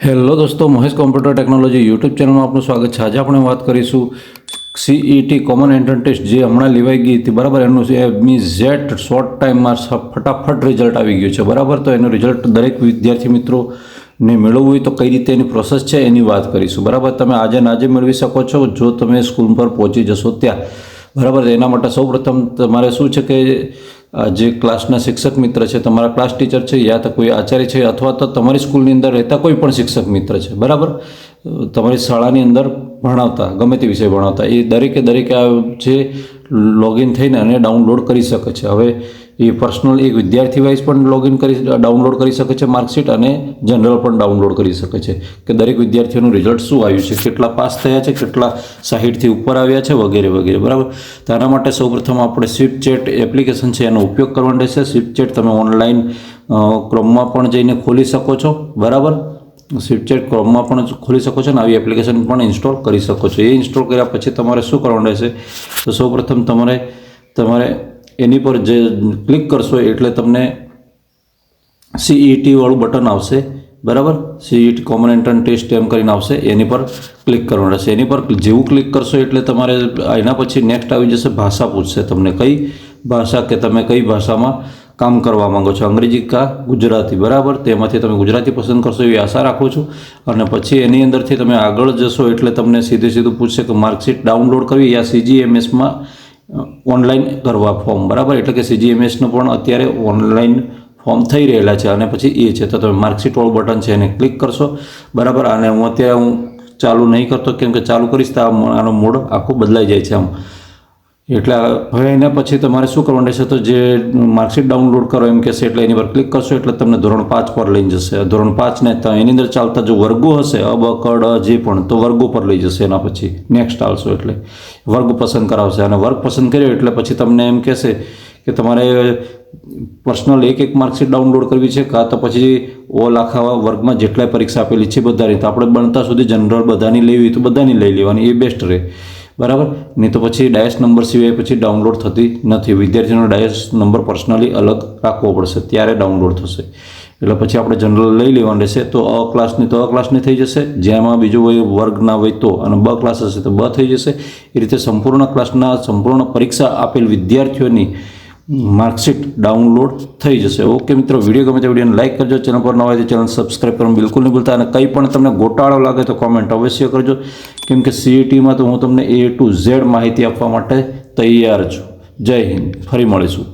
Hello દોસ્તો, Mahesh computer technology YouTube ચેનલમાં આપનું સ્વાગત છે। આજે આપણે વાત કરીશું સીઈટી કોમન એન્ટ્રન્સ ટેસ્ટ જે હમણાં લેવાઈ ગઈ હતી, બરાબર। એનું એમઈઝેડ શોર્ટ ટાઈમમાં ફટાફટ રિઝલ્ટ આવી ગયું છે, બરાબર। તો એનું રિઝલ્ટ દરેક વિદ્યાર્થી મિત્રોને મેળવવું હોય તો કઈ રીતે એની પ્રોસેસ છે એની વાત કરીશું, બરાબર। તમે આજે મેળવી શકો છો જો તમે સ્કૂલ પર પહોંચી જશો ત્યાં, બરાબર। એના માટે સૌપ્રથમ તમારે શું છે કે જે ક્લાસના શિક્ષક મિત્ર છે, તમારા ક્લાસ ટીચર છે, યા તો કોઈ આચાર્ય છે, અથવા તો તમારી સ્કૂલની અંદર રહેતા કોઈ પણ શિક્ષક મિત્ર છે, બરાબર। તમારી શાળાની અંદર ભણાવતા ગમે તે વિષય ભણાવતા એ દરેકે આ જે લોગિન થઈને અને ડાઉનલોડ કરી શકે છે। હવે એ પર્સનલ એક વિદ્યાર્થી વાઇઝ પણ ડાઉનલોડ કરી શકે છે માર્કશીટ, અને જનરલ પણ ડાઉનલોડ કરી શકે છે કે દરેક વિદ્યાર્થીઓનું રિઝલ્ટ શું આવ્યું છે, કેટલા પાસ થયા છે, કેટલા 60થી ઉપર આવ્યા છે, વગેરે વગેરે, બરાબર। તો આના માટે સૌપ્રથમ આપણે સ્વિફ્ટચેટ એપ્લિકેશન છે એનો ઉપયોગ કરવાનો રહેશે। સ્વિફ્ટચેટ તમે ઓનલાઈન ક્રોમમાં પણ જઈને ખોલી શકો છો, બરાબર। સ્વિફ્ટચેટ ક્રોમમાં પણ ખોલી શકો છો અને આવી એપ્લિકેશન પણ ઇન્સ્ટોલ કરી શકો છો। એ ઇન્સ્ટોલ કર્યા પછી તમારે શું કરવાનું રહેશે, તો સૌપ્રથમ તમારે એની પર જે ક્લિક કરશો એટલે તમને સીઈટી વાળું બટન આવશે, બરાબર। સીઈટી કોમન એન્ટ્રન્સ ટેસ્ટ એમ કરીને આવશે, એની પર ક્લિક કરવાનું રહેશે। એની પર જેવું ક્લિક કરશો એટલે તમારે એના પછી નેક્સ્ટ આવી જશે, ભાષા પૂછશે તમને, કઈ ભાષા કે તમે કઈ ભાષામાં કામ કરવા માંગો છો, અંગ્રેજી કા ગુજરાતી, બરાબર। તેમાંથી તમે ગુજરાતી પસંદ કરશો એવી આશા રાખું છું। અને પછી એની અંદરથી તમે આગળ જશો એટલે તમને સીધું પૂછશે કે માર્કશીટ ડાઉનલોડ કરવી યા સીજીએમએસમાં ઓનલાઈન કરવા ફોર્મ, બરાબર। એટલે કે સીજીએમએસનું પણ અત્યારે ઓનલાઈન ફોર્મ થઈ રહેલા છે, અને પછી એ છે તો તમે માર્કશીટવાળું બટન છે એને ક્લિક કરશો, બરાબર। અને હું ચાલુ નહીં કરતો, કેમ કે ચાલુ કરીશ તો આનો મોડ આખો બદલાઈ જાય છે આમ, એટલે હવે એના પછી તમારે શું કરવાનું રહેશે, તો જે માર્કશીટ ડાઉનલોડ કરો એમ કહેશે એટલે એની પર ક્લિક કરશો એટલે તમને ધોરણ 5 પર લઈ જશે। ધોરણ 5 ને એની અંદર ચાલતા જો વર્ગો હશે, અ, બ, ક, ડ જે પણ, તો વર્ગો પર લઈ જશે। એના પછી નેક્સ્ટ આવશો એટલે વર્ગ પસંદ કરાવશે, અને વર્ગ પસંદ કર્યો એટલે પછી તમને એમ કહેશે કે તમારે પર્સનલ એક માર્કશીટ ડાઉનલોડ કરવી છે, કાં તો પછી ઓલ આખા વર્ગમાં જેટલાય પરીક્ષા આપેલી છે બધાની, તો આપણે બનતા સુધી જનરલ બધાની લેવી તો બધાની લઈ લેવાની, એ બેસ્ટ રહે, બરાબર। નહીં તો પછી ડાયસ નંબર સિવાય પછી ડાઉનલોડ થતી નથી, વિદ્યાર્થીનો ડાયસ નંબર પર્સનલી અલગ રાખવો પડશે ત્યારે ડાઉનલોડ થશે। એટલે પછી આપણે જનરલ લઈ લેવાનું રહેશે, તો અ ક્લાસની થઈ જશે, જેમાં બીજું હોય વર્ગ ના હોય તો, અને બ ક્લાસ હશે તો બ થઈ જશે। એ રીતે સંપૂર્ણ ક્લાસના સંપૂર્ણ પરીક્ષા આપેલ વિદ્યાર્થીઓની માર્કશીટ ડાઉનલોડ થઈ જશે। ઓકે મિત્રો, વિડીયો ગમે તો વિડીયોને લાઇક કરજો, ચેનલ પર નવા હોય તો ચેનલ સબસ્ક્રાઈબ કરવાનું બિલકુલ નહીં ભૂલતા, અને કંઈ પણ તમને ગોટાળો લાગે તો કોમેન્ટ અવશ્ય કરજો, કેમ કે સીઈટીમાં તો હું તમને A to Z માહિતી આપવા માટે તૈયાર છું। જય હિન્દ, ફરી મળીશું।